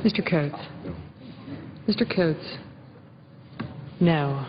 Mr. Coates? No. Mr. Coates? No.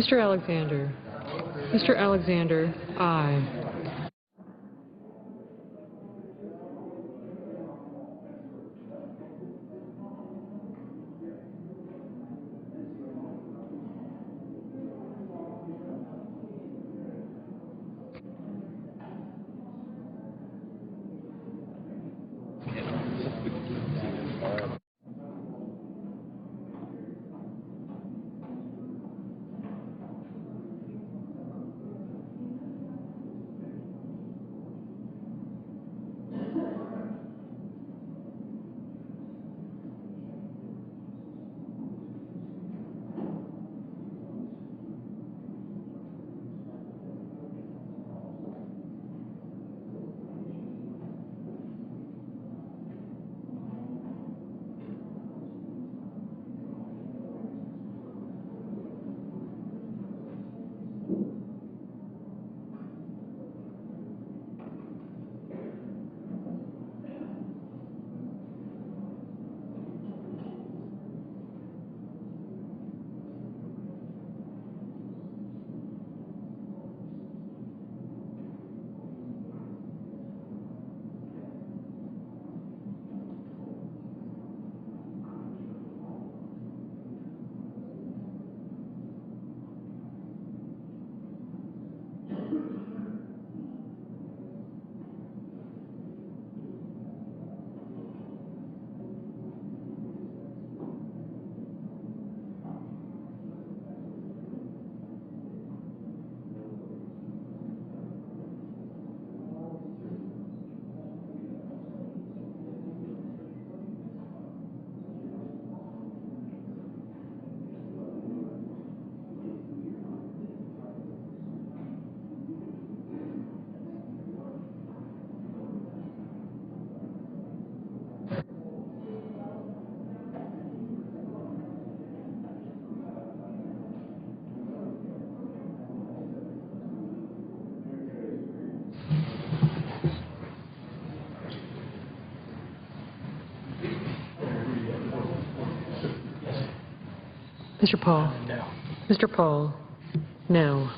Mr. Alexander. Mr. Alexander, aye. Mr. Paul? No. Mr. Paul? No.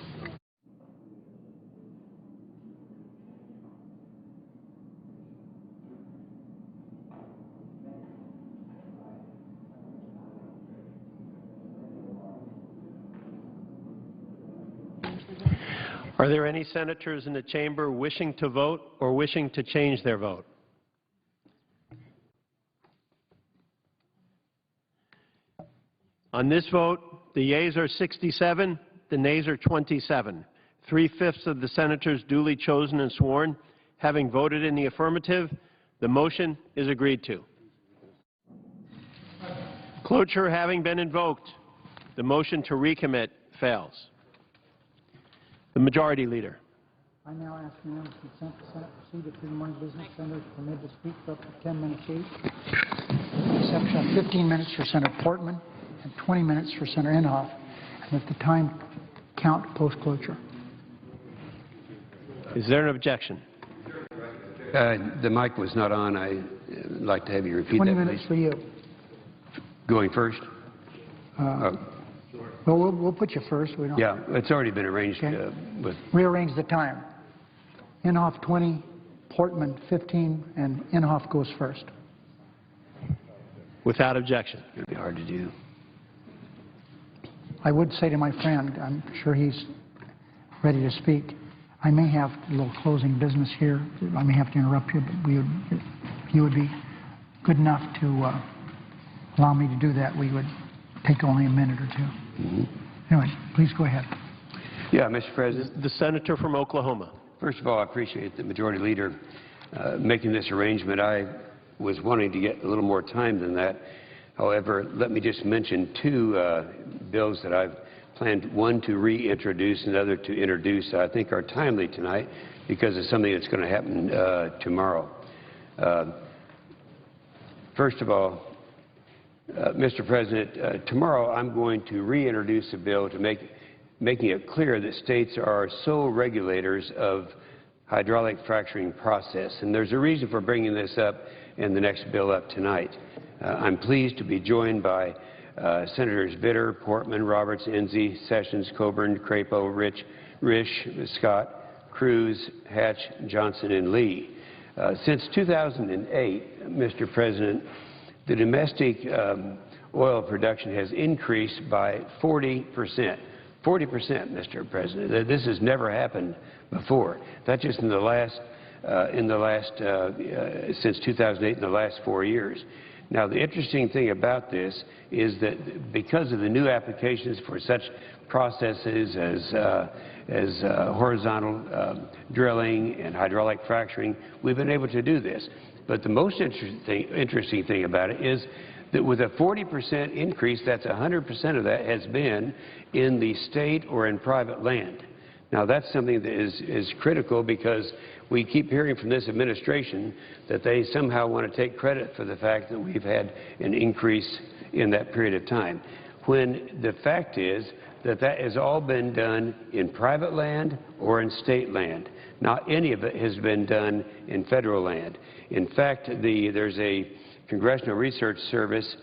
Are there any senators in the chamber wishing to vote or wishing to change their vote? On this vote, the yeas are 67, the nays are 27. 3/5 of the senators duly chosen and sworn having voted in the affirmative, the motion is agreed to. Cloture having been invoked, the motion to recommit fails. The Majority Leader. I now ask unanimous consent the Senate proceed to the morning business. Senators permitted to speak for up to 10 minutes each, exception of 15 minutes for Senator Portman and 20 minutes for Senator Inhofe, and that the time count post-cloture. Is there an objection? The mic was not on. I'd like to have you repeat 20 that, minutes please. for you. Going first? Well, we'll put you first. We don't. Yeah, it's already been arranged Okay. with. Rearrange the time. Inhofe 20, Portman 15, and Inhofe goes first. Without objection. It'll be hard to do. I would say to my friend, I'm sure he's ready to speak, I may have a little closing business here. I may have to interrupt you, but if you would be good enough to allow me to do that, we would take only a minute or two. Anyway, please go ahead. Yeah, Mr. President. The Senator from Oklahoma. First of all, I appreciate the Majority Leader making this arrangement. I was wanting to get a little more time than that. However, let me just mention two bills that I've planned, one to reintroduce and the other to introduce, I think are timely tonight because of something that's going to happen tomorrow. First of all, Mr. President, tomorrow I'm going to reintroduce a bill to making it clear that states are sole regulators of hydraulic fracturing process. And there's a reason for bringing this up in the next bill up tonight. I'm pleased to be joined by Senators Vitter, Portman, Roberts, Enzi, Sessions, Coburn, Crapo, Risch, Scott, Cruz, Hatch, Johnson, and Lee. Since 2008, Mr. President, the domestic oil production has increased by 40%. 40%, Mr. President. This has never happened before. That's just in the last, since 2008, in the last 4 years. Now, the interesting thing about this is that because of the new applications for such processes as horizontal drilling and hydraulic fracturing, we've been able to do this. But the most interesting thing about it is that with a 40% increase, that's 100% of that has been in the state or in private land. Now, that's something that is critical because we keep hearing from this administration that they somehow want to take credit for the fact that we've had an increase in that period of time, when the fact is that that has all been done in private land or in state land. Not any of it has been done in federal land. In fact, there's a Congressional Research Service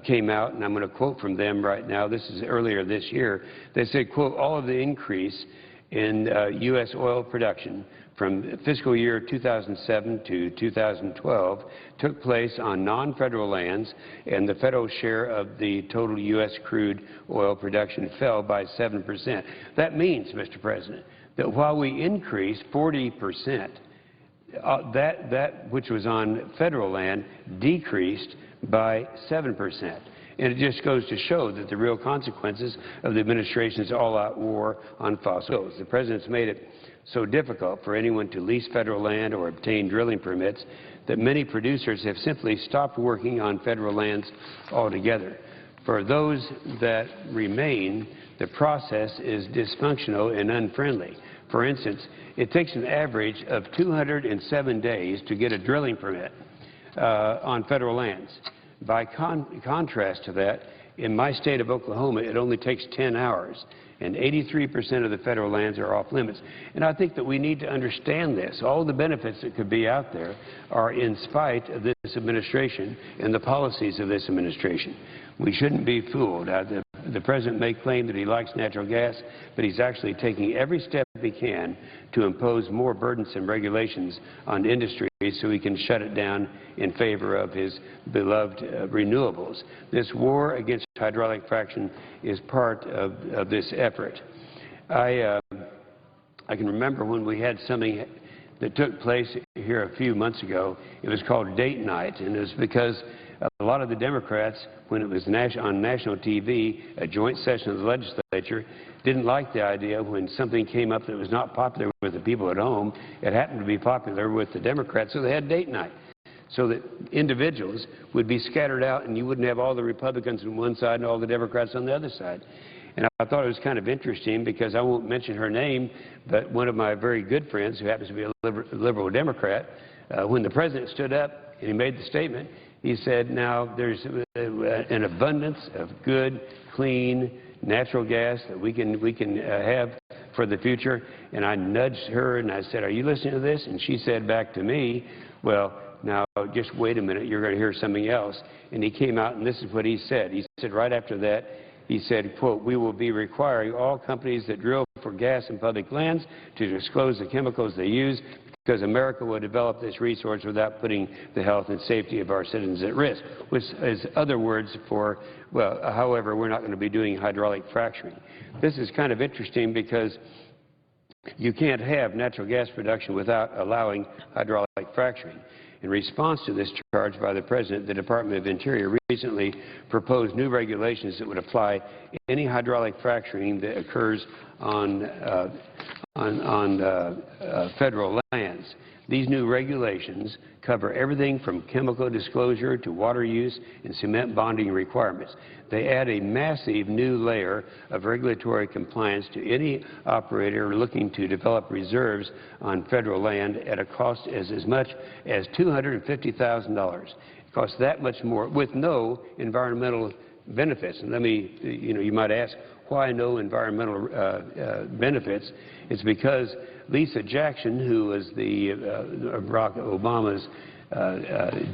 came out, and I'm going to quote from them right now. This is earlier this year. They said, quote, all of the increase in U.S. oil production from fiscal year 2007 to 2012 took place on non-federal lands, and the federal share of the total U.S. crude oil production fell by 7%. That means, Mr. President, that while we increased 40%, that which was on federal land decreased by 7%. And it just goes to show that the real consequences of the administration's all-out war on fossil fuels. The President's made it so difficult for anyone to lease federal land or obtain drilling permits that many producers have simply stopped working on federal lands altogether. For those that remain, the process is dysfunctional and unfriendly. For instance, it takes an average of 207 days to get a drilling permit on federal lands. By contrast to that, in my state of Oklahoma, it only takes 10 hours, and 83% of the federal lands are off limits. And I think that we need to understand this. All the benefits that could be out there are in spite of this administration and the policies of this administration. We shouldn't be fooled. the President may claim that he likes natural gas, but he's actually taking every step he can to impose more burdensome regulations on industry so he can shut it down in favor of his beloved renewables. This war against hydraulic fracturing is part of this effort. I can remember when we had something that took place here a few months ago. It was called date night, and it was because a lot of the Democrats, when it was on national TV, a joint session of the legislature, didn't like the idea when something came up that was not popular with the people at home. It happened to be popular with the Democrats, so they had date night, so that individuals would be scattered out and you wouldn't have all the Republicans on one side and all the Democrats on the other side. And I thought it was kind of interesting because I won't mention her name, but one of my very good friends who happens to be a liberal Democrat, when the President stood up and he made the statement, he said, now there's an abundance of good, clean, natural gas that we can have for the future. And I nudged her and I said, are you listening to this? And she said back to me, well, now just wait a minute, you're going to hear something else. And he came out and this is what he said. He said right after that, he said, quote, we will be requiring all companies that drill for gas in public lands to disclose the chemicals they use because America will develop this resource without putting the health and safety of our citizens at risk, which is other words for, well, however, we're not going to be doing hydraulic fracturing. This is kind of interesting because you can't have natural gas production without allowing hydraulic fracturing. In response to this charge by the President, the Department of Interior recently proposed new regulations that would apply any hydraulic fracturing that occurs on federal lands. These new regulations cover everything from chemical disclosure to water use and cement bonding requirements. They add a massive new layer of regulatory compliance to any operator looking to develop reserves on federal land at a cost as much as $250,000. It costs that much more with no environmental benefits. And let me, you might ask, why no environmental benefits? It's because Lisa Jackson, who was the Barack Obama's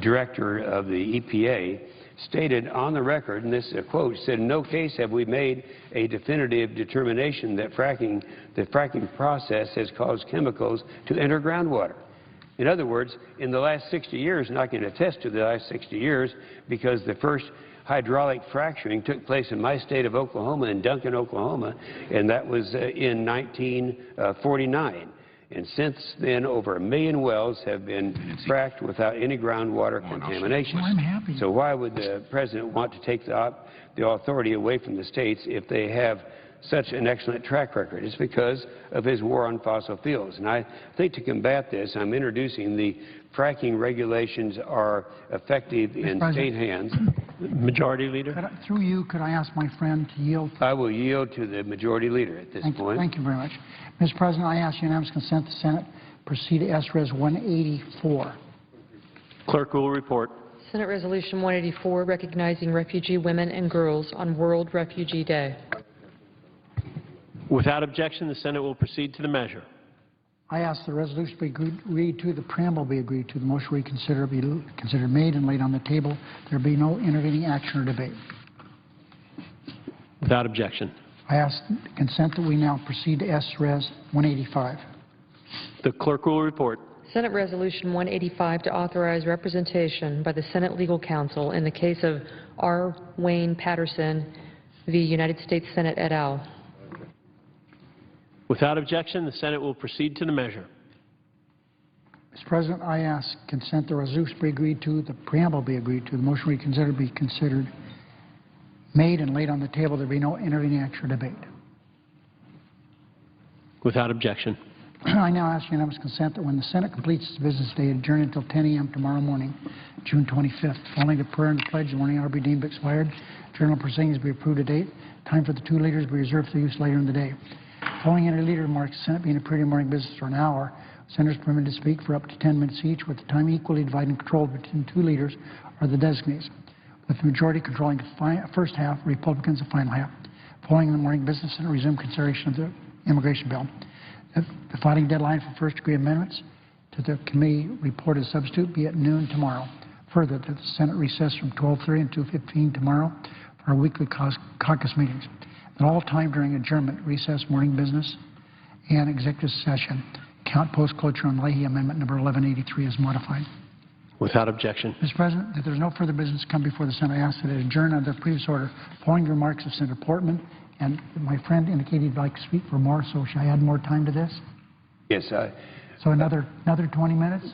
director of the EPA, stated on the record, and this is a quote, said, in no case have we made a definitive determination that the fracking process has caused chemicals to enter groundwater. In other words, in the last 60 years, and I can attest to the last 60 years because the first hydraulic fracturing took place in my state of Oklahoma, in Duncan, Oklahoma, and that was in 1949. And since then, over 1 million wells have been fracked without any groundwater contamination. Well, I'm happy. So why would the President want to take the authority away from the states if they have such an excellent track record? It's because of his war on fossil fuels. And I think to combat this, I'm introducing the fracking regulations are effective in state hands. Majority Leader? Through you, could I ask my friend to yield? I will yield to the Majority Leader at this point. Thank you very much. Mr. President, I ask unanimous consent the Senate proceed to S-Res 184. Clerk will report. Senate Resolution 184, recognizing refugee women and girls on World Refugee Day. Without objection, the Senate will proceed to the measure. I ask the resolution be agreed to, the preamble be agreed to, the motion reconsider be considered made and laid on the table. There be no intervening action or debate. Without objection. I ask consent that we now proceed to S-Res 185. The clerk will report. Senate Resolution 185 to authorize representation by the Senate Legal Counsel in the case of R. Wayne Patterson v. United States Senate et al. Without objection, the Senate will proceed to the measure. Mr. President, I ask consent the resolution be agreed to, the preamble be agreed to, the motion reconsider be considered made and laid on the table. There be no intervening action or debate. Without objection. I now ask unanimous consent that when the Senate completes its business day, adjourn until 10 a.m. tomorrow morning, June 25th. Following the prayer and the pledge, the morning hour be deemed expired. Journal proceedings be approved to date. Time for the two leaders be reserved for use later in the day. Following any leader remarks, the Senate being a period of morning business for an hour, senators permitted to speak for up to 10 minutes each, with the time equally divided and controlled between two leaders or the designees, with the majority controlling the first half, Republicans the final half. Following the morning business, Senate resumed consideration of the immigration bill. The filing deadline for first-degree amendments to the committee report as substitute be at noon tomorrow. Further, that the Senate recess from 12:30 and 2:15 tomorrow our weekly caucus meetings. At all time during adjournment, recess, morning business, and executive session, count post-cloture on Leahy Amendment number 1183 is modified. Without objection. Mr. President, if there's no further business to come before the Senate, I ask that it adjourn under the previous order. Following the remarks of Senator Portman, and my friend indicated he'd like to speak for more, so should I add more time to this? Yes, So another 20 minutes?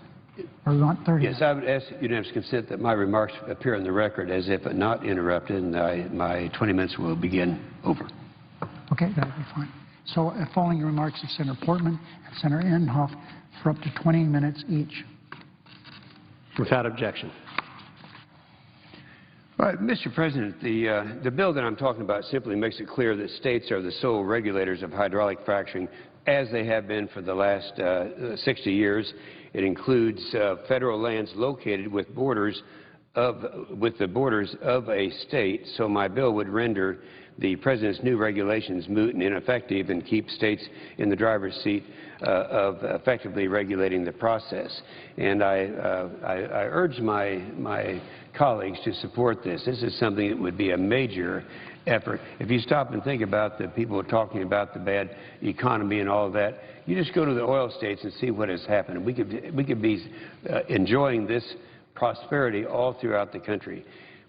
Or you want 30? Yes, I would ask unanimous consent that my remarks appear in the record as if not interrupted, and my 20 minutes will begin over. Okay, that'll be fine. So following the remarks of Senator Portman and Senator Inhofe for up to 20 minutes each. Without objection. All right, Mr. President, the bill that I'm talking about simply makes it clear that states are the sole regulators of hydraulic fracturing, as they have been for the last 60 years. It includes federal lands located with the borders of a state, so my bill would render the President's new regulations moot and ineffective and keep states in the driver's seat of effectively regulating the process. And I urge my colleagues to support this. This is something that would be a major effort. If you stop and think about the people talking about the bad economy and all of that, you just go to the oil states and see what has happened. We could be enjoying this prosperity all throughout the country.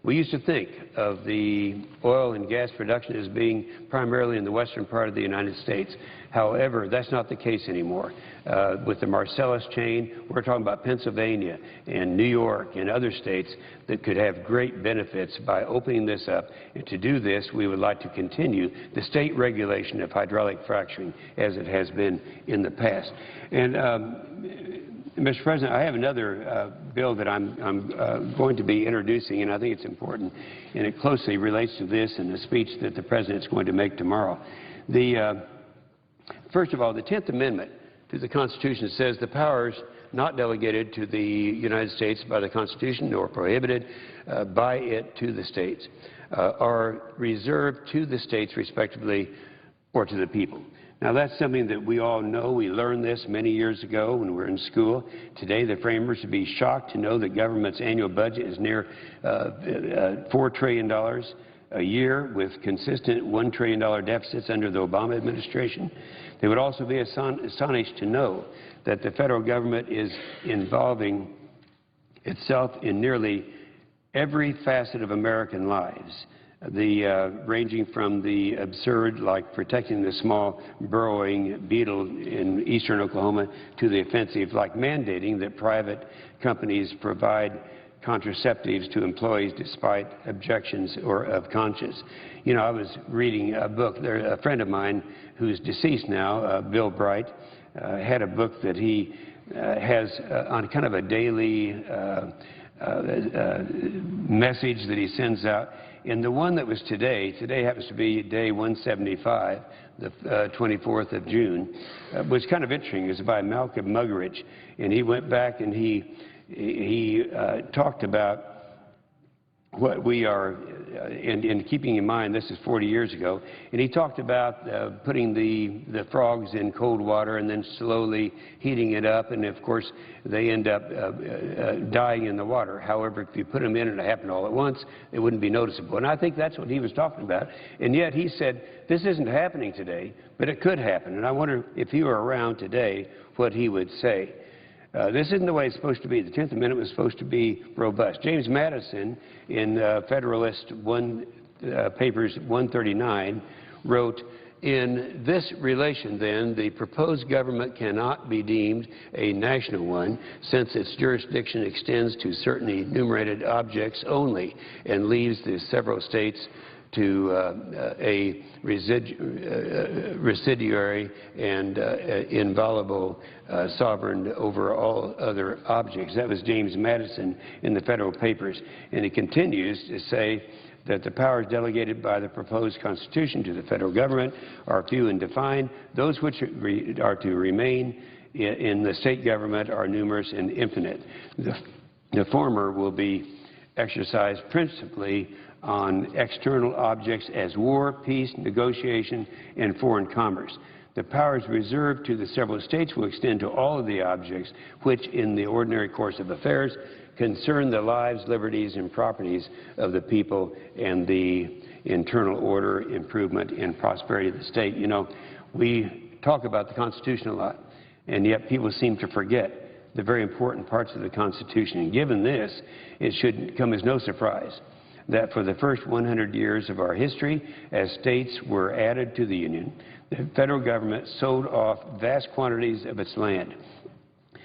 We used to think of the oil and gas production as being primarily in the western part of the United States. However, that's not the case anymore. With the Marcellus chain, we're talking about Pennsylvania and New York and other states that could have great benefits by opening this up. And to do this, we would like to continue the state regulation of hydraulic fracturing as it has been in the past. And Mr. President, I have another bill that I'm going to be introducing, and I think it's important, and it closely relates to this and the speech that the President is going to make tomorrow. First of all, the 10th Amendment to the Constitution says the powers not delegated to the United States by the Constitution nor prohibited by it to the states are reserved to the states respectively or to the people. Now, that's something that we all know. We learned this many years ago when we were in school. Today, the framers would be shocked to know that government's annual budget is near $4 trillion a year with consistent $1 trillion deficits under the Obama administration. They would also be astonished to know that the federal government is involving itself in nearly every facet of American lives. Ranging from the absurd, like protecting the small burrowing beetle in eastern Oklahoma, to the offensive, like mandating that private companies provide contraceptives to employees despite objections or of conscience. You know, I was reading a book. A friend of mine who's deceased now, Bill Bright, had a book that he has on kind of a daily message that he sends out. And the one that was today happens to be day 175, the 24th of June, was kind of interesting. It was by Malcolm Muggeridge, and he went back and he talked about what we are, and keeping in mind this is 40 years ago, and he talked about putting the frogs in cold water and then slowly heating it up, and of course they end up dying in the water. However, if you put them in and it happened all at once, it wouldn't be noticeable. And I think that's what he was talking about. And yet he said, this isn't happening today, but it could happen. And I wonder if he were around today, what he would say. This isn't the way it's supposed to be. The 10th Amendment was supposed to be robust. James Madison, in Federalist Papers 139, wrote, in this relation, then, the proposed government cannot be deemed a national one, since its jurisdiction extends to certain enumerated objects only and leaves the several states to a residuary and inviolable sovereign over all other objects. That was James Madison in the Federal Papers. And he continues to say that the powers delegated by the proposed Constitution to the federal government are few and defined. Those which are to remain in the state government are numerous and infinite. The former will be exercised principally on external objects as war, peace, negotiation, and foreign commerce. The powers reserved to the several states will extend to all of the objects which, in the ordinary course of affairs, concern the lives, liberties, and properties of the people and the internal order, improvement, and prosperity of the state. You know, we talk about the Constitution a lot, and yet people seem to forget the very important parts of the Constitution. And given this, it should come as no surprise that for the first 100 years of our history, as states were added to the Union, the federal government sold off vast quantities of its land.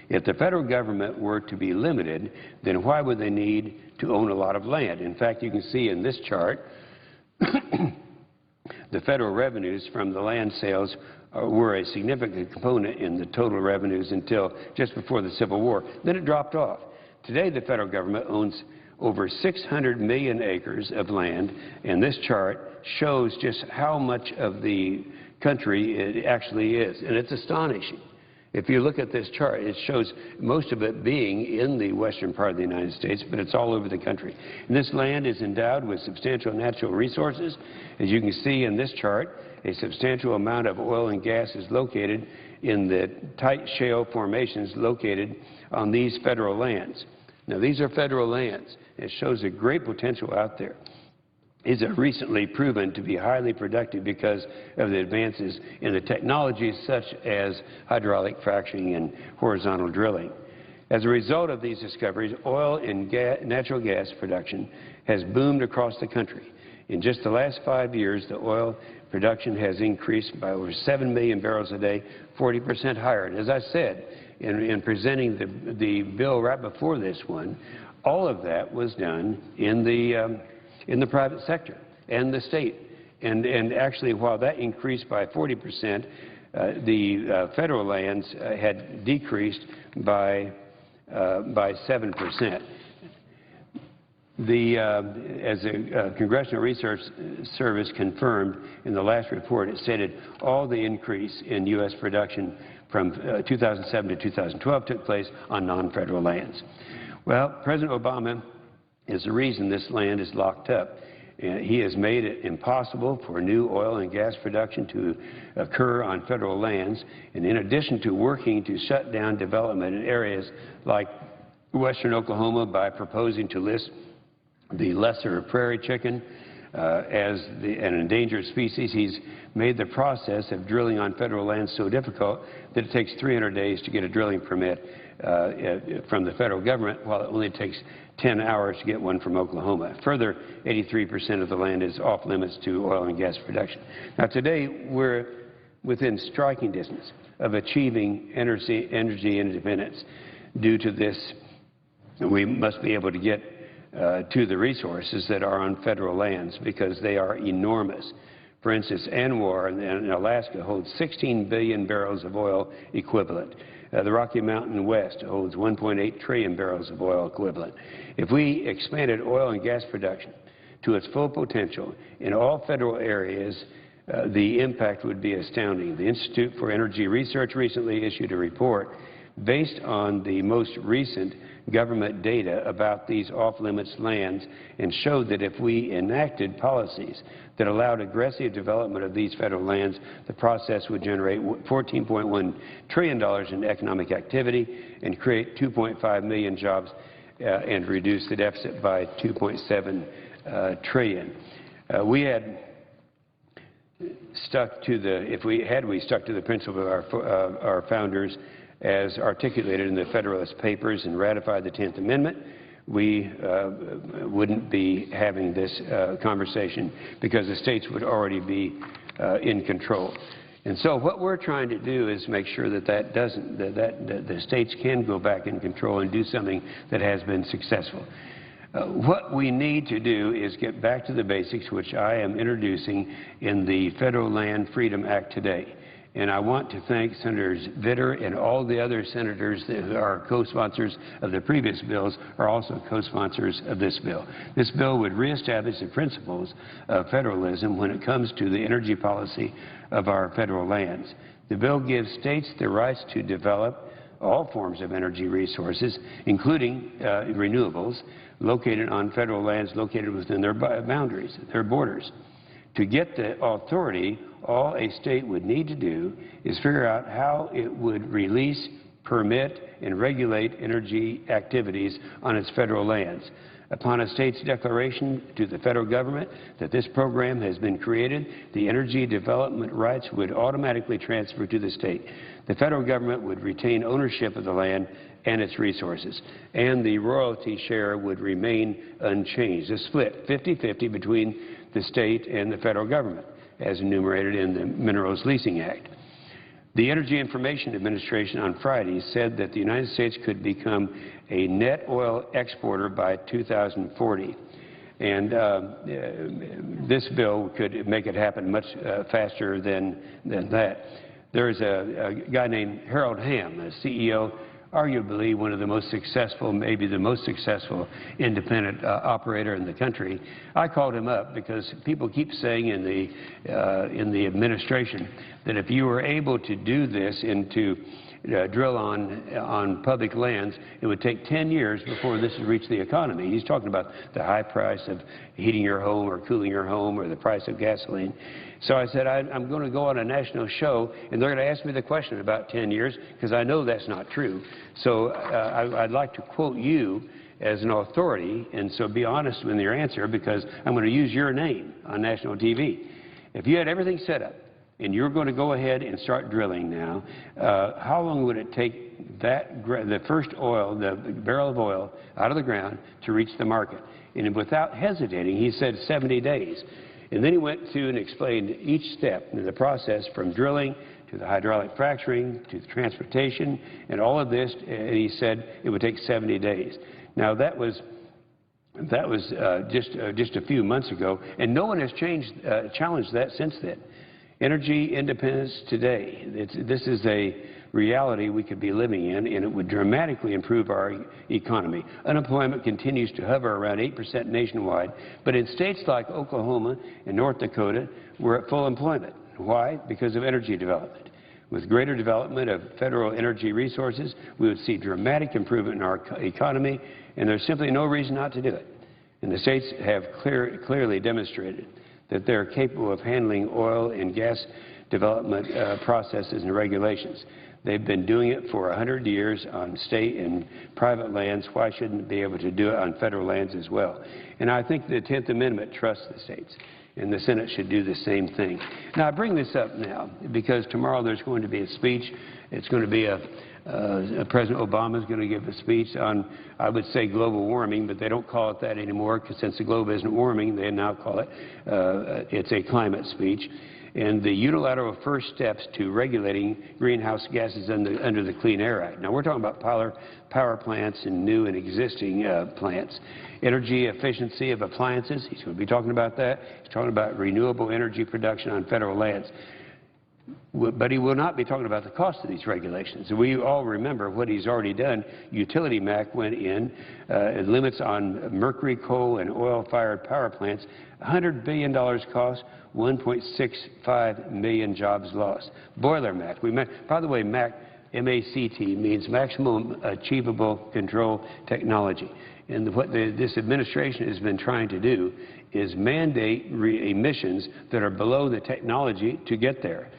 If the federal government were to be limited, then why would they need to own a lot of land? In fact, you can see in this chart the federal revenues from the land sales were a significant component in the total revenues until just before the Civil War. Then it dropped off. Today, the federal government owns over 600 million acres of land, and this chart shows just how much of the country it actually is, and it's astonishing. If you look at this chart, it shows most of it being in the western part of the United States, but it's all over the country. And this land is endowed with substantial natural resources. As you can see in this chart, a substantial amount of oil and gas is located in the tight shale formations located on these federal lands. Now, these are federal lands. It shows a great potential out there. These are recently proven to be highly productive because of the advances in the technologies such as hydraulic fracturing and horizontal drilling. As a result of these discoveries, oil and natural gas production has boomed across the country. In just the last 5 years, the oil production has increased by over 7 million barrels a day, 40% higher. And as I said, in presenting the bill right before this one, all of that was done in the private sector and the state. And actually, while that increased by 40%, the federal lands had decreased by 7%. As the Congressional Research Service confirmed in the last report, it stated all the increase in U.S. production from 2007 to 2012 took place on non-federal lands. Well, President Obama is the reason this land is locked up. He has made it impossible for new oil and gas production to occur on federal lands. And in addition to working to shut down development in areas like western Oklahoma by proposing to list the lesser prairie chicken as an endangered species, he's made the process of drilling on federal lands so difficult that it takes 300 days to get a drilling permit from the federal government, while it only takes 10 hours to get one from Oklahoma. Further, 83% of the land is off limits to oil and gas production. Now, today, we're within striking distance of achieving energy independence. Due to this, we must be able to get to the resources that are on federal lands because they are enormous. For instance, ANWR in Alaska holds 16 billion barrels of oil equivalent. The Rocky Mountain West holds 1.8 trillion barrels of oil equivalent. If we expanded oil and gas production to its full potential in all federal areas, the impact would be astounding. The Institute for Energy Research recently issued a report based on the most recent government data about these off-limits lands and showed that if we enacted policies that allowed aggressive development of these federal lands, the process would generate $14.1 trillion in economic activity and create 2.5 million jobs and reduce the deficit by 2.7 trillion. We had stuck to the principle of our founders as articulated in the Federalist Papers and ratified the 10th Amendment, we wouldn't be having this conversation because the states would already be in control. And so what we're trying to do is make sure that the states can go back in control and do something that has been successful. What we need to do is get back to the basics, which I am introducing in the Federal Land Freedom Act today. And I want to thank Senators Vitter and all the other senators that are co-sponsors of the previous bills are also co-sponsors of this bill. This bill would reestablish the principles of federalism when it comes to the energy policy of our federal lands. The bill gives states the rights to develop all forms of energy resources, including renewables, located on federal lands located within their boundaries, their borders. To get the authority, all a state would need to do is figure out how it would release, permit, and regulate energy activities on its federal lands. Upon a state's declaration to the federal government that this program has been created, the energy development rights would automatically transfer to the state. The federal government would retain ownership of the land and its resources, and the royalty share would remain unchanged. A split 50-50 between the state and the federal government, as enumerated in the Minerals Leasing Act. The Energy Information Administration on Friday said that the United States could become a net oil exporter by 2040. And this bill could make it happen much faster than that. There's a guy named Harold Hamm, a CEO, arguably one of the most successful, maybe the most successful independent operator in the country. I called him up because people keep saying in the administration that if you were able to do this and to drill on public lands, it would take 10 years before this would reach the economy. He's talking about the high price of heating your home or cooling your home or the price of gasoline. So I said, I'm going to go on a national show, and they're going to ask me the question about 10 years, because I know that's not true. So I'd like to quote you as an authority, and so be honest with your answer, because I'm going to use your name on national TV. If you had everything set up, and you're going to go ahead and start drilling now, how long would it take the first oil, the barrel of oil, out of the ground to reach the market? And without hesitating, he said 70 days. And then he went through and explained each step in the process, from drilling to the hydraulic fracturing to the transportation and all of this, and he said it would take 70 days. Now, that was just a few months ago, and no one has challenged that since then. Energy independence today, this is a reality we could be living in, and it would dramatically improve our economy. Unemployment continues to hover around 8% nationwide, but in states like Oklahoma and North Dakota, we're at full employment. Why? Because of energy development. With greater development of federal energy resources, we would see dramatic improvement in our economy, and there's simply no reason not to do it. And the states have clearly demonstrated that they're capable of handling oil and gas development processes and regulations. They've been doing it for 100 years on state and private lands. Why shouldn't they be able to do it on federal lands as well? And I think the 10th Amendment trusts the states, and the Senate should do the same thing. Now, I bring this up now because tomorrow there's going to be a speech. It's going to be President Obama is going to give a speech on, I would say, global warming, but they don't call it that anymore, because since the globe isn't warming, they now call it, it's a climate speech. And the unilateral first steps to regulating greenhouse gases under the Clean Air Act. Now, we're talking about power plants and new and existing plants. Energy efficiency of appliances, he's going to be talking about that. He's talking about renewable energy production on federal lands. But he will not be talking about the cost of these regulations. We all remember what he's already done. Utility MAC went in, limits on mercury, coal, and oil-fired power plants, $100 billion cost, 1.65 million jobs lost. Boiler MAC. By the way, MAC, M-A-C-T, means Maximum Achievable Control Technology. And what this administration has been trying to do is mandate emissions that are below the technology to get there.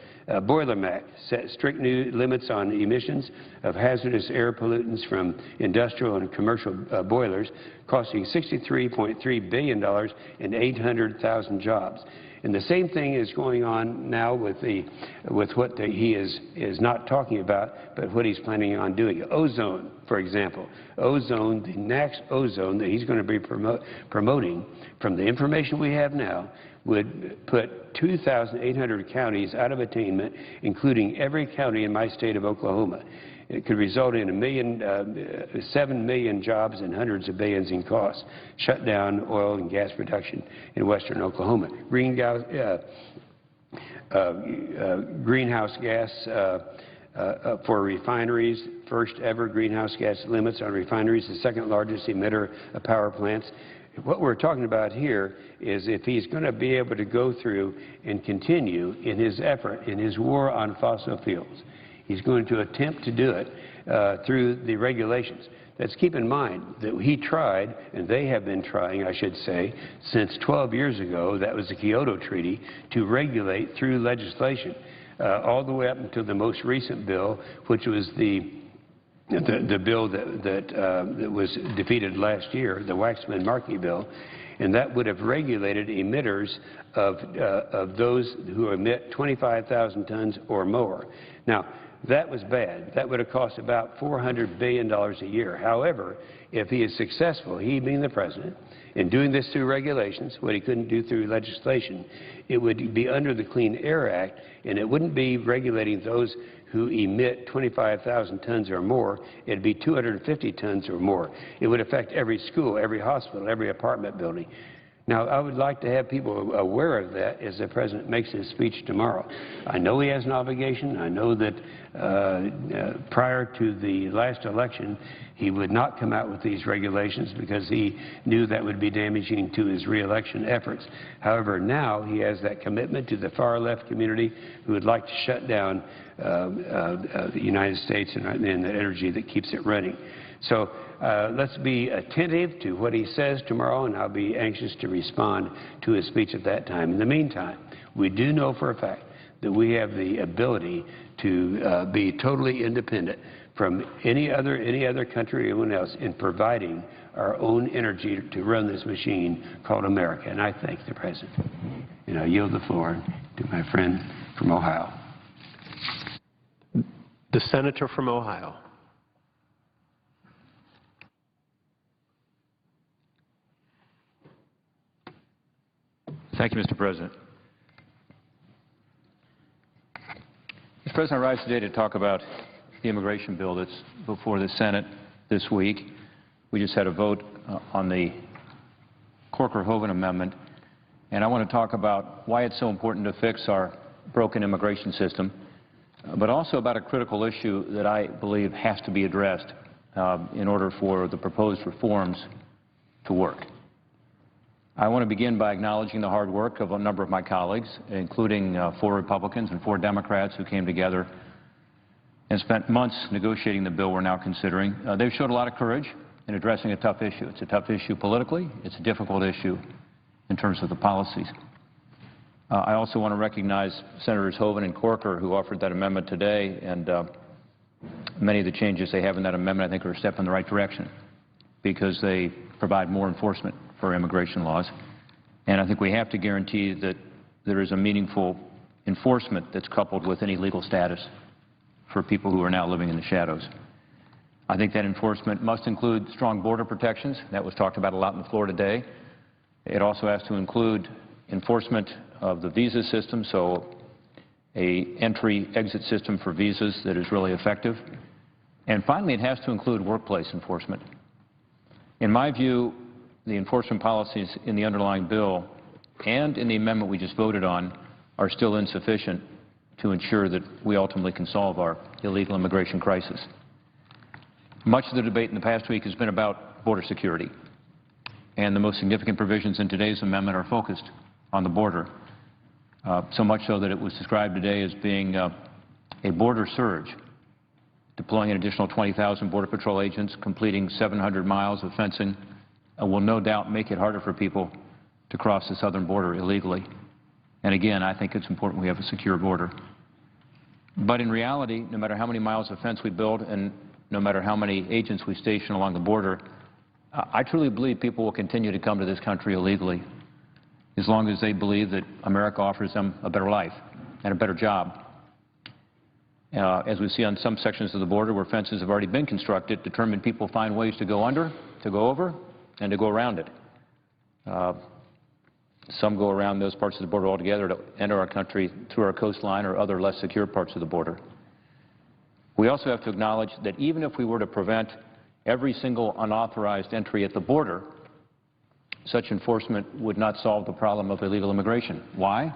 Boiler MAC set strict new limits on emissions of hazardous air pollutants from industrial and commercial boilers, costing $63.3 billion and 800,000 jobs. And the same thing is going on now with what he is not talking about, but what he's planning on doing. Ozone, for example. Ozone, the next ozone that he's going to be promoting, from the information we have now, would put 2,800 counties out of attainment, including every county in my state of Oklahoma. It could result in 7 million jobs and hundreds of billions in costs. Shut down oil and gas production in western Oklahoma. Greenhouse gas for refineries, first ever greenhouse gas limits on refineries, the second largest emitter of power plants. What we're talking about here is if he's going to be able to go through and continue in his effort, in his war on fossil fuels, he's going to attempt to do it through the regulations. Let's keep in mind that he tried, and they have been trying, I should say, since 12 years ago, that was the Kyoto Treaty, to regulate through legislation, all the way up until the most recent bill, which was the the bill that was defeated last year, the Waxman-Markey bill, and that would have regulated emitters of those who emit 25,000 tons or more. Now, that was bad. That would have cost about $400 billion a year. However, if he is successful, he being the president, in doing this through regulations, what he couldn't do through legislation, it would be under the Clean Air Act, and it wouldn't be regulating those who emit 25,000 tons or more. It'd be 250 tons or more. It would affect every school, every hospital, every apartment building. Now, I would like to have people aware of that as the President makes his speech tomorrow. I know he has an obligation. I know that prior to the last election, he would not come out with these regulations because he knew that would be damaging to his reelection efforts. However, now he has that commitment to the far-left community who would like to shut down the United States and the energy that keeps it running. So let's be attentive to what he says tomorrow, and I'll be anxious to respond to his speech at that time. In the meantime, we do know for a fact that we have the ability to be totally independent from any other country or anyone else in providing our own energy to run this machine called America. And I thank the President. And I yield the floor to my friend from Ohio. The Senator from Ohio. Thank you, Mr. President. Mr. President, I rise today to talk about the immigration bill that's before the Senate this week. We just had a vote on the Corker-Hoeven amendment, and I want to talk about why it's so important to fix our broken immigration system, but also about a critical issue that I believe has to be addressed in order for the proposed reforms to work. I want to begin by acknowledging the hard work of a number of my colleagues, including 4 Republicans and 4 Democrats who came together and spent months negotiating the bill we're now considering. They've showed a lot of courage in addressing a tough issue. It's a tough issue politically. It's a difficult issue in terms of the policies. I also want to recognize Senators Hoeven and Corker who offered that amendment today, and many of the changes they have in that amendment I think are a step in the right direction because they provide more enforcement for immigration laws. And I think we have to guarantee that there is a meaningful enforcement that's coupled with any legal status for people who are now living in the shadows. I think that enforcement must include strong border protections. That was talked about a lot on the floor today. It also has to include enforcement of the visa system, so a entry-exit system for visas that is really effective. And finally, it has to include workplace enforcement. In my view, the enforcement policies in the underlying bill and in the amendment we just voted on are still insufficient to ensure that we ultimately can solve our illegal immigration crisis. Much of the debate in the past week has been about border security, and the most significant provisions in today's amendment are focused on the border, so much so that it was described today as being a border surge, deploying an additional 20,000 Border Patrol agents, completing 700 miles of fencing, will no doubt make it harder for people to cross the southern border illegally. And again, I think it's important we have a secure border. But in reality, no matter how many miles of fence we build and no matter how many agents we station along the border, I truly believe people will continue to come to this country illegally as long as they believe that America offers them a better life and a better job. As we see on some sections of the border where fences have already been constructed, determined people find ways to go under, to go over, and to go around it. Some go around those parts of the border altogether to enter our country through our coastline or other less secure parts of the border. We also have to acknowledge that even if we were to prevent every single unauthorized entry at the border, such enforcement would not solve the problem of illegal immigration. Why?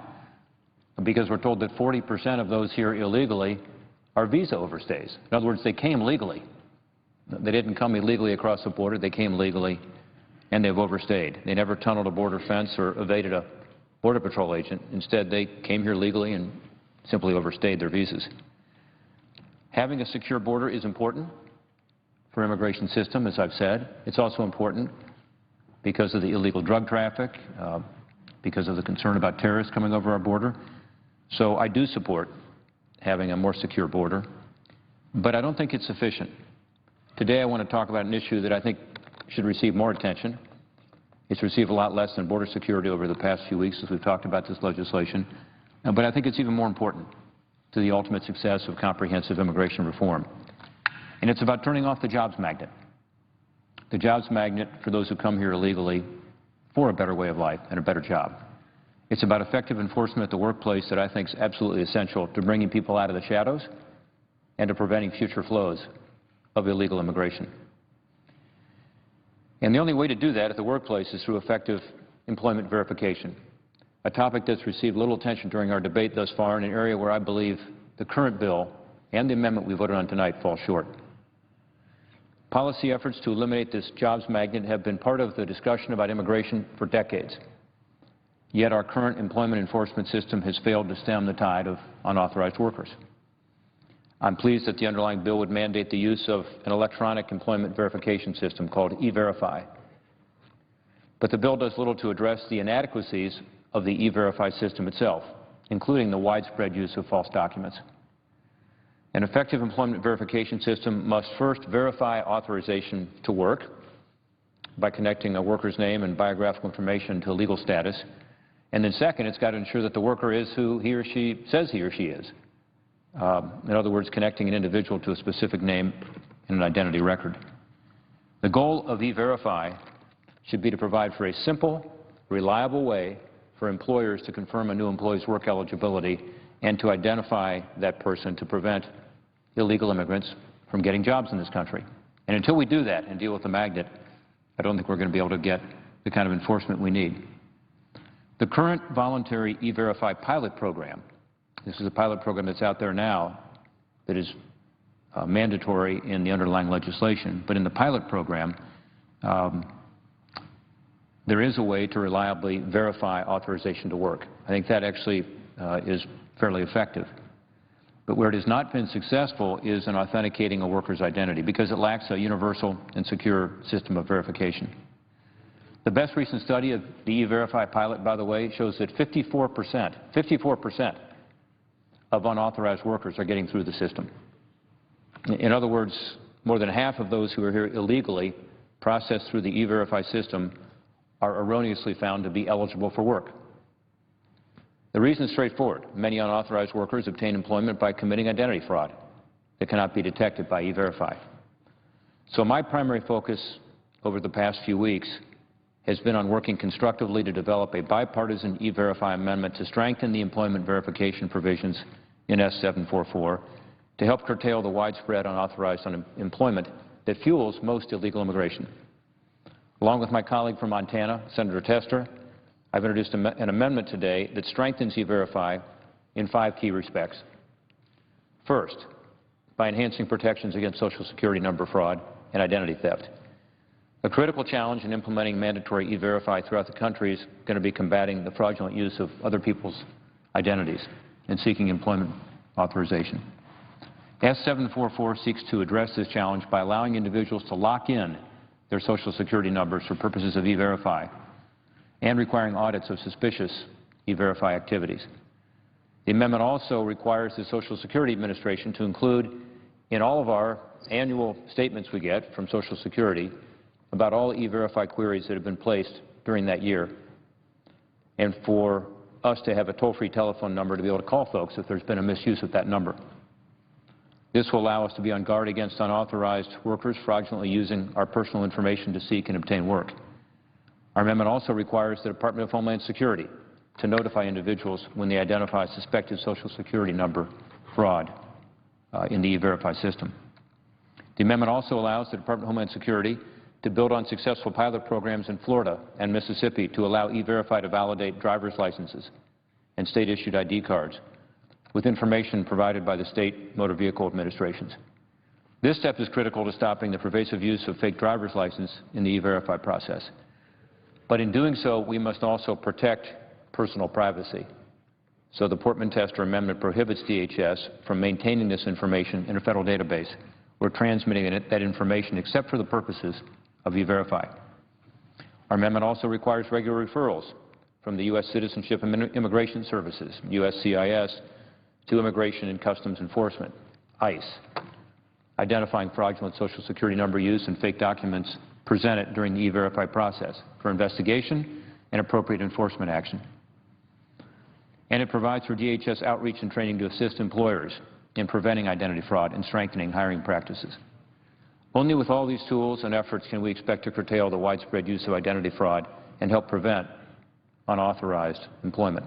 Because we're told that 40% of those here illegally are visa overstays. In other words, they came legally. They didn't come illegally across the border. They came legally, and they've overstayed. They never tunneled a border fence or evaded a Border Patrol agent. Instead, they came here legally and simply overstayed their visas. Having a secure border is important for immigration system, as I've said. It's also important because of the illegal drug traffic, because of the concern about terrorists coming over our border. So I do support having a more secure border, but I don't think it's sufficient. Today I want to talk about an issue that I think should receive more attention. It's received a lot less than border security over the past few weeks as we've talked about this legislation, but I think it's even more important to the ultimate success of comprehensive immigration reform. And it's about turning off the jobs magnet. The jobs magnet for those who come here illegally for a better way of life and a better job. It's about effective enforcement at the workplace that I think is absolutely essential to bringing people out of the shadows and to preventing future flows of illegal immigration. And the only way to do that at the workplace is through effective employment verification, a topic that's received little attention during our debate thus far in an area where I believe the current bill and the amendment we voted on tonight fall short. Policy efforts to eliminate this jobs magnet have been part of the discussion about immigration for decades. Yet our current employment enforcement system has failed to stem the tide of unauthorized workers. I'm pleased that the underlying bill would mandate the use of an electronic employment verification system called E-Verify. But the bill does little to address the inadequacies of the E-Verify system itself, including the widespread use of false documents. An effective employment verification system must first verify authorization to work by connecting a worker's name and biographical information to legal status. And then second, it's got to ensure that the worker is who he or she says he or she is. In other words, connecting an individual to a specific name in an identity record. The goal of E-Verify should be to provide for a simple, reliable way for employers to confirm a new employee's work eligibility and to identify that person to prevent illegal immigrants from getting jobs in this country. And until we do that and deal with the magnet, I don't think we're going to be able to get the kind of enforcement we need. The current voluntary E-Verify pilot program, this is a pilot program that's out there now that is mandatory in the underlying legislation, but in the pilot program, there is a way to reliably verify authorization to work. I think that actually is fairly effective. But where it has not been successful is in authenticating a worker's identity because it lacks a universal and secure system of verification. The best recent study of the E-Verify pilot, by the way, shows that 54% of unauthorized workers are getting through the system. In other words, more than half of those who are here illegally processed through the E-Verify system are erroneously found to be eligible for work. The reason is straightforward. Many unauthorized workers obtain employment by committing identity fraud that cannot be detected by E-Verify. So my primary focus over the past few weeks has been on working constructively to develop a bipartisan E-Verify amendment to strengthen the employment verification provisions in S-744 to help curtail the widespread unauthorized unemployment that fuels most illegal immigration. Along with my colleague from Montana, Senator Tester, I've introduced an amendment today that strengthens E-Verify in 5 key respects. First, by enhancing protections against Social Security number fraud and identity theft. A critical challenge in implementing mandatory E-Verify throughout the country is going to be combating the fraudulent use of other people's identities and seeking employment authorization. S-744 seeks to address this challenge by allowing individuals to lock in their Social Security numbers for purposes of E-Verify and requiring audits of suspicious E-Verify activities. The amendment also requires the Social Security Administration to include in all of our annual statements we get from Social Security about all E-Verify queries that have been placed during that year, and for us to have a toll-free telephone number to be able to call folks if there's been a misuse of that number. This will allow us to be on guard against unauthorized workers fraudulently using our personal information to seek and obtain work. Our amendment also requires the Department of Homeland Security to notify individuals when they identify suspected Social Security number fraud in the E-Verify system. The amendment also allows the Department of Homeland Security to build on successful pilot programs in Florida and Mississippi to allow E-Verify to validate driver's licenses and state-issued ID cards with information provided by the state motor vehicle administrations. This step is critical to stopping the pervasive use of fake driver's license in the E-Verify process. But in doing so, we must also protect personal privacy. So the Portman-Tester amendment prohibits DHS from maintaining this information in a federal database or transmitting that information except for the purposes of E-Verify. Our amendment also requires regular referrals from the U.S. Citizenship and Immigration Services, USCIS, to Immigration and Customs Enforcement, ICE. identifying fraudulent Social Security number use and fake documents presented during the E-Verify process for investigation and appropriate enforcement action. And it provides for DHS outreach and training to assist employers in preventing identity fraud and strengthening hiring practices. Only with all these tools and efforts can we expect to curtail the widespread use of identity fraud and help prevent unauthorized employment.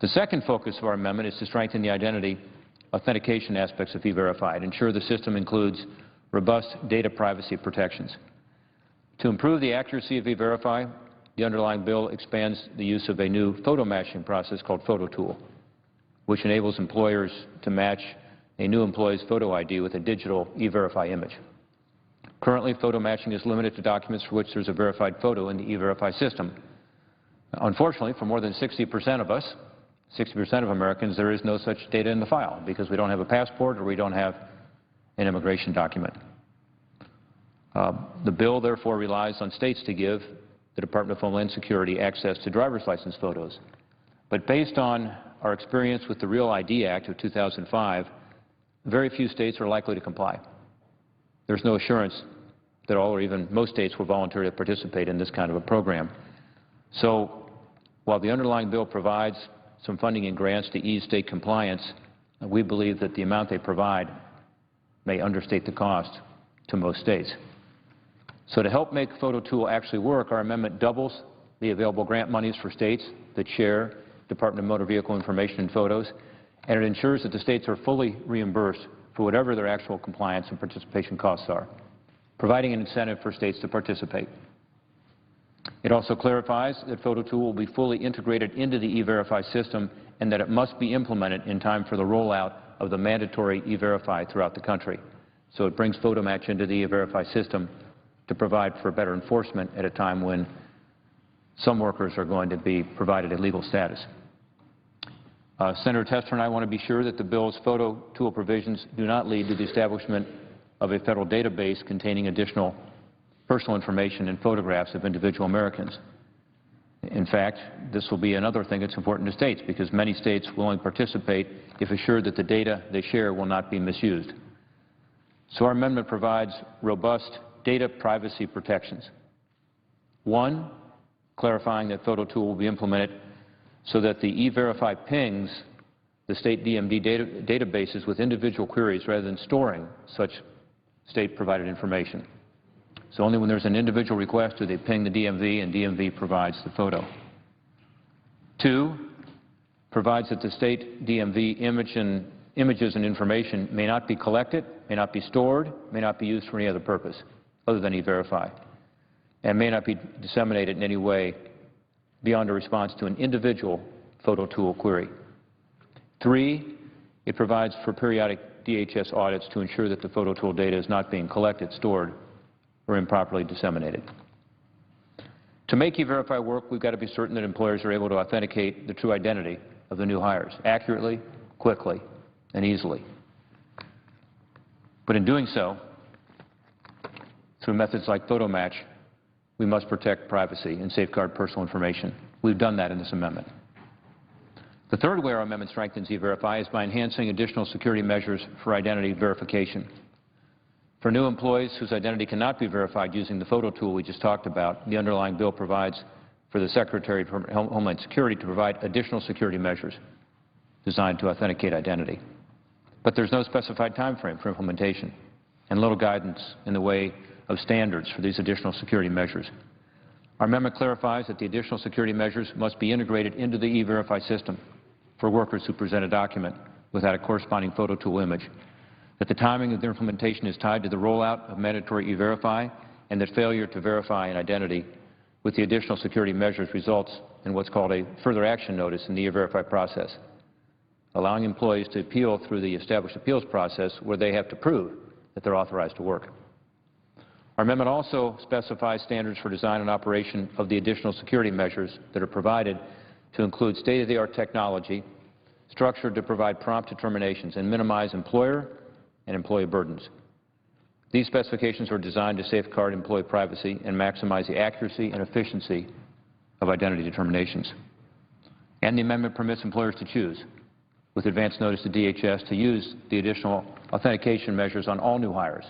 The second focus of our amendment is to strengthen the identity authentication aspects of E-Verify and ensure the system includes robust data privacy protections. To improve the accuracy of E-Verify, the underlying bill expands the use of a new photo matching process called Photo Tool, which enables employers to match a new employee's photo ID with a digital E-Verify image. Currently, photo matching is limited to documents for which there's a verified photo in the E-Verify system. Unfortunately, for more than 60% of us, 60% of Americans, there is no such data in the file because we don't have a passport or we don't have an immigration document. The bill, therefore, relies on states to give the Department of Homeland Security access to driver's license photos. But based on our experience with the Real ID Act of 2005, very few states are likely to comply. There's no assurance that all or even most states will voluntarily participate in this kind of a program. So while the underlying bill provides some funding and grants to ease state compliance, we believe that the amount they provide may understate the cost to most states. So to help make Photo Tool actually work, our amendment doubles the available grant monies for states that share Department of Motor Vehicle information and photos, and it ensures that the states are fully reimbursed for whatever their actual compliance and participation costs are, providing an incentive for states to participate. It also clarifies that Photo Tool will be fully integrated into the E-Verify system and that it must be implemented in time for the rollout of the mandatory E-Verify throughout the country. So it brings Photo Match into the E-Verify system to provide for better enforcement at a time when some workers are going to be provided a legal status. Senator Tester and I want to be sure that the bill's Photo Tool provisions do not lead to the establishment of a federal database containing additional personal information and photographs of individual Americans. In fact, this will be another thing that's important to states because many states will only participate if assured that the data they share will not be misused. So our amendment provides robust data privacy protections. One, clarifying that Photo Tool will be implemented so that the E-Verify pings the state DMV databases with individual queries rather than storing such state-provided information. So only when there's an individual request do they ping the DMV and DMV provides the photo. Two, provides that the state DMV images and information may not be collected, may not be stored, may not be used for any other purpose other than E-Verify, and may not be disseminated in any way beyond a response to an individual Photo Tool query. Three, it provides for periodic DHS audits to ensure that the Photo Tool data is not being collected, stored, or improperly disseminated. To make E-Verify work, we've got to be certain that employers are able to authenticate the true identity of the new hires accurately, quickly, and easily. But in doing so, through methods like Photo Match, we must protect privacy and safeguard personal information. We've done that in this amendment. The third way our amendment strengthens E-Verify is by enhancing additional security measures for identity verification. For new employees whose identity cannot be verified using the Photo Tool we just talked about, the underlying bill provides for the Secretary of Homeland Security to provide additional security measures designed to authenticate identity. But there's no specified time frame for implementation and little guidance in the way of standards for these additional security measures. Our amendment clarifies that the additional security measures must be integrated into the E-Verify system for workers who present a document without a corresponding Photo Tool image, that the timing of their implementation is tied to the rollout of mandatory E-Verify, and that failure to verify an identity with the additional security measures results in what's called a further action notice in the E-Verify process, allowing employees to appeal through the established appeals process where they have to prove that they're authorized to work. Our amendment also specifies standards for design and operation of the additional security measures that are provided to include state-of-the-art technology structured to provide prompt determinations and minimize employer and employee burdens. These specifications are designed to safeguard employee privacy and maximize the accuracy and efficiency of identity determinations. And the amendment permits employers to choose with advance notice to DHS to use the additional authentication measures on all new hires,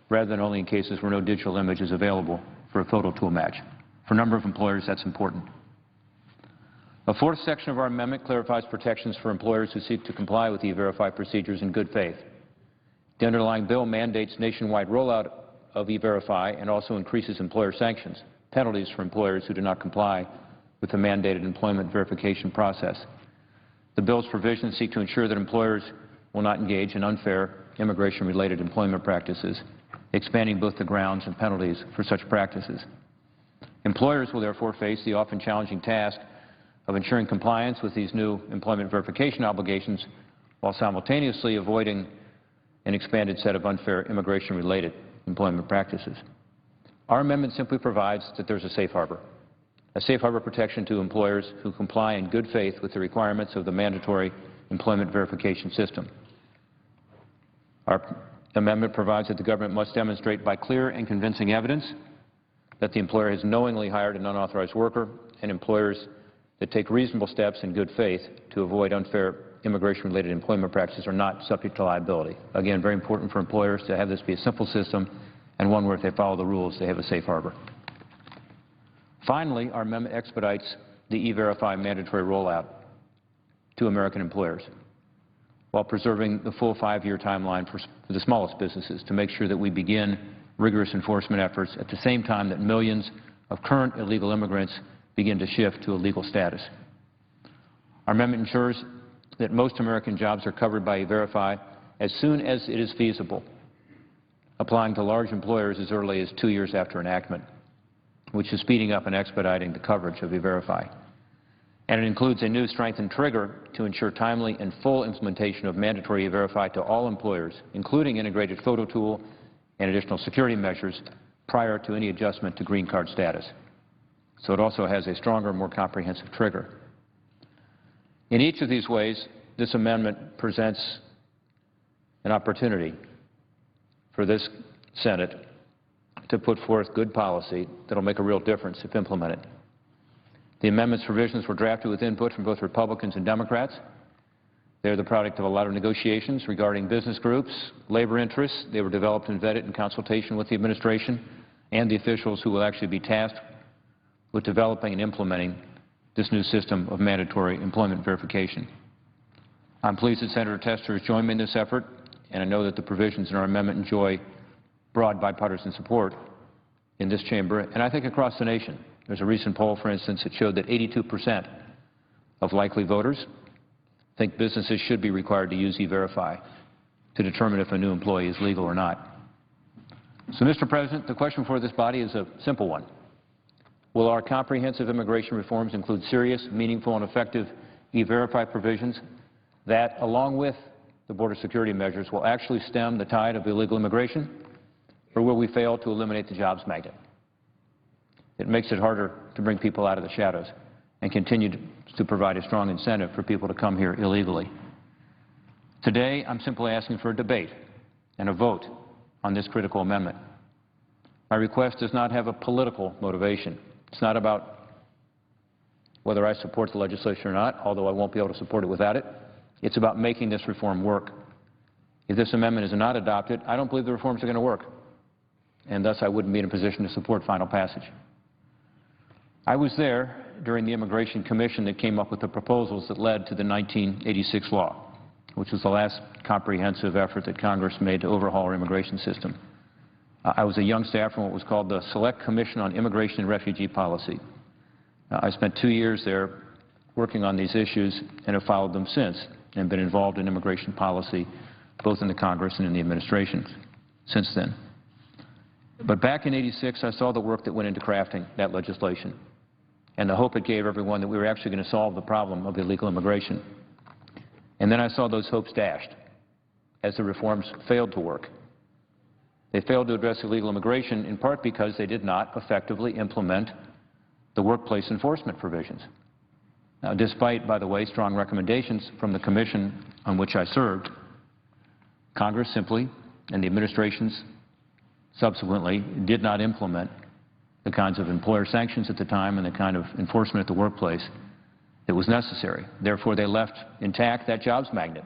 rather than only in cases where no digital image is available for a photo tool match. For a number of employers, that's important. A fourth section of our amendment clarifies protections for employers who seek to comply with E-Verify procedures in good faith. The underlying bill mandates nationwide rollout of E-Verify and also increases employer sanctions, penalties for employers who do not comply with the mandated employment verification process. The bill's provisions seek to ensure that employers will not engage in unfair immigration-related employment practices, expanding both the grounds and penalties for such practices. Employers will therefore face the often challenging task of ensuring compliance with these new employment verification obligations while simultaneously avoiding an expanded set of unfair immigration-related employment practices. Our amendment simply provides that there's a safe harbor protection to employers who comply in good faith with the requirements of the mandatory employment verification system. Our amendment provides that the government must demonstrate by clear and convincing evidence that the employer has knowingly hired an unauthorized worker, and employers that take reasonable steps in good faith to avoid unfair immigration-related employment practices are not subject to liability. Again, very important for employers to have this be a simple system and one where if they follow the rules, they have a safe harbor. Finally, our amendment expedites the E-Verify mandatory rollout to American employers while preserving the full 5-year timeline for the smallest businesses to make sure that we begin rigorous enforcement efforts at the same time that millions of current illegal immigrants begin to shift to a legal status. Our amendment ensures that most American jobs are covered by E-Verify as soon as it is feasible, applying to large employers as early as 2 years after enactment, which is speeding up and expediting the coverage of E-Verify. And it includes a new strengthened trigger to ensure timely and full implementation of mandatory E-Verify to all employers, including integrated photo tool and additional security measures prior to any adjustment to green card status. So it also has a stronger, more comprehensive trigger. In each of these ways, this amendment presents an opportunity for this Senate to put forth good policy that will make a real difference if implemented. The amendment's provisions were drafted with input from both Republicans and Democrats. They're the product of a lot of negotiations regarding business groups, labor interests. They were developed and vetted in consultation with the administration and the officials who will actually be tasked with developing and implementing this new system of mandatory employment verification. I'm pleased that Senator Tester has joined me in this effort, and I know that the provisions in our amendment enjoy broad bipartisan support in this chamber, and I think across the nation. There's a recent poll, for instance, that showed that 82% of likely voters think businesses should be required to use E-Verify to determine if a new employee is legal or not. So, Mr. President, the question for this body is a simple one. Will our comprehensive immigration reforms include serious, meaningful, and effective E-Verify provisions that, along with the border security measures, will actually stem the tide of illegal immigration, or will we fail to eliminate the jobs magnet? It makes it harder to bring people out of the shadows and continue to provide a strong incentive for people to come here illegally. Today, I'm simply asking for a debate and a vote on this critical amendment. My request does not have a political motivation. It's not about whether I support the legislation or not, although I won't be able to support it without it. It's about making this reform work. If this amendment is not adopted, I don't believe the reforms are going to work, and thus I wouldn't be in a position to support final passage. I was there during the Immigration Commission that came up with the proposals that led to the 1986 law, which was the last comprehensive effort that Congress made to overhaul our immigration system. I was a young staffer in what was called the Select Commission on Immigration and Refugee Policy. I spent 2 years there working on these issues and have followed them since and been involved in immigration policy both in the Congress and in the administration since then. But back in '86, I saw the work that went into crafting that legislation and the hope it gave everyone that we were actually going to solve the problem of illegal immigration. And then I saw those hopes dashed as the reforms failed to work. They failed to address illegal immigration in part because they did not effectively implement the workplace enforcement provisions. Now, despite, by the way, strong recommendations from the commission on which I served, Congress simply, and the administrations subsequently, did not implement the kinds of employer sanctions at the time and the kind of enforcement at the workplace It was necessary. Therefore, they left intact that jobs magnet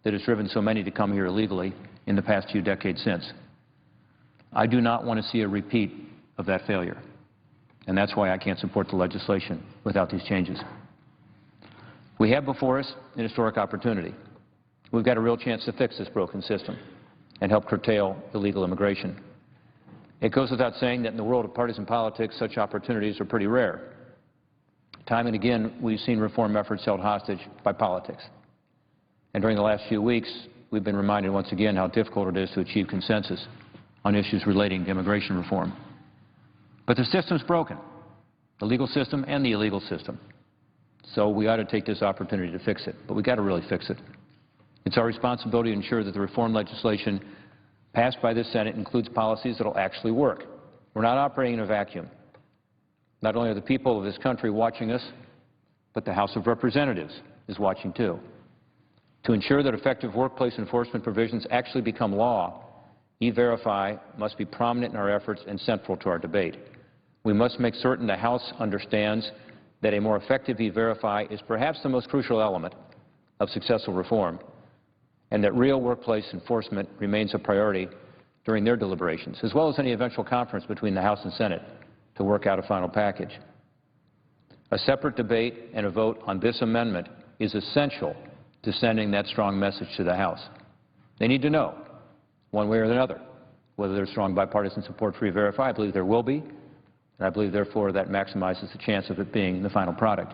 that has driven so many to come here illegally in the past few decades since. I do not want to see a repeat of that failure, and that's why I can't support the legislation without these changes. We have before us an historic opportunity. We've got a real chance to fix this broken system and help curtail illegal immigration. It goes without saying that in the world of partisan politics, such opportunities are pretty rare. Time and again, we've seen reform efforts held hostage by politics. And during the last few weeks, we've been reminded once again how difficult it is to achieve consensus on issues relating to immigration reform. But the system's broken, the legal system and the illegal system. So we ought to take this opportunity to fix it, but we've got to really fix it. It's our responsibility to ensure that the reform legislation passed by this Senate includes policies that will actually work. We're not operating in a vacuum. Not only are the people of this country watching us, but the House of Representatives is watching too. To ensure that effective workplace enforcement provisions actually become law, E-Verify must be prominent in our efforts and central to our debate. We must make certain the House understands that a more effective E-Verify is perhaps the most crucial element of successful reform, and that real workplace enforcement remains a priority during their deliberations, as well as any eventual conference between the House and Senate to work out a final package. A separate debate and a vote on this amendment is essential to sending that strong message to the House. They need to know, one way or another, whether there's strong bipartisan support for E-Verify. I believe there will be, and I believe, therefore, that maximizes the chance of it being the final product.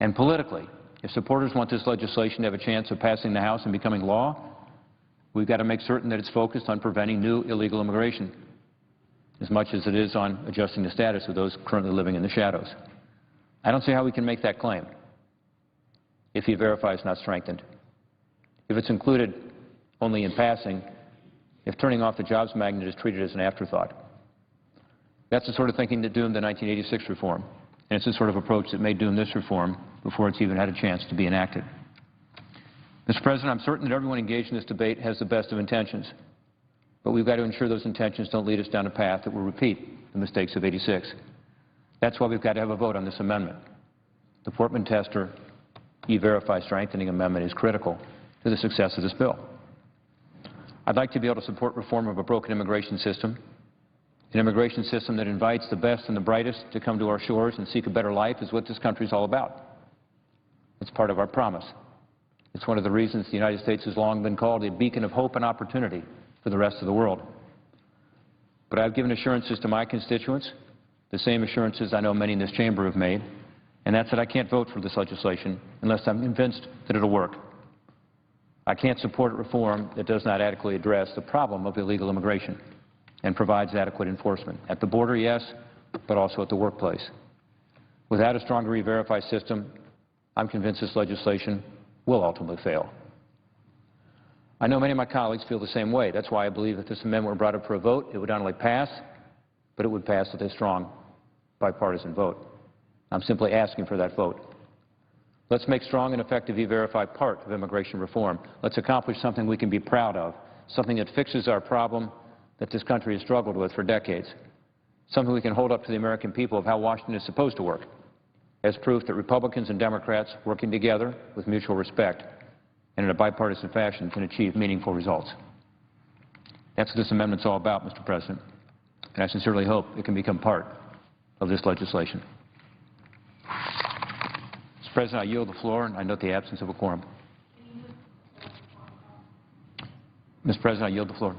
And politically, if supporters want this legislation to have a chance of passing the House and becoming law, we've got to make certain that it's focused on preventing new illegal immigration, as much as it is on adjusting the status of those currently living in the shadows. I don't see how we can make that claim if E-Verify is not strengthened, if it's included only in passing, if turning off the jobs magnet is treated as an afterthought. That's the sort of thinking that doomed the 1986 reform, and it's the sort of approach that may doom this reform before it's even had a chance to be enacted. Mr. President, I'm certain that everyone engaged in this debate has the best of intentions, but we've got to ensure those intentions don't lead us down a path that will repeat the mistakes of '86. That's why we've got to have a vote on this amendment. The Portman-Tester E-Verify strengthening amendment is critical to the success of this bill. I'd like to be able to support reform of a broken immigration system, an immigration system that invites the best and the brightest to come to our shores and seek a better life is what this country is all about. It's part of our promise. It's one of the reasons the United States has long been called a beacon of hope and opportunity for the rest of the world. But I've given assurances to my constituents, the same assurances I know many in this chamber have made, and that's that I can't vote for this legislation unless I'm convinced that it'll work. I can't support a reform that does not adequately address the problem of illegal immigration and provides adequate enforcement. At the border, yes, but also at the workplace. Without a stronger E-Verify system, I'm convinced this legislation will ultimately fail. I know many of my colleagues feel the same way. That's why I believe if this amendment were brought up for a vote, it would not only pass, but it would pass with a strong bipartisan vote. I'm simply asking for that vote. Let's make strong and effective E-Verify part of immigration reform. Let's accomplish something we can be proud of, something that fixes our problem that this country has struggled with for decades, something we can hold up to the American people of how Washington is supposed to work, as proof that Republicans and Democrats working together with mutual respect and in a bipartisan fashion can achieve meaningful results. That's what this amendment's all about, Mr. President, and I sincerely hope it can become part of this legislation. Mr. President, I yield the floor, and I note the absence of a quorum. Mr. President, I yield the floor.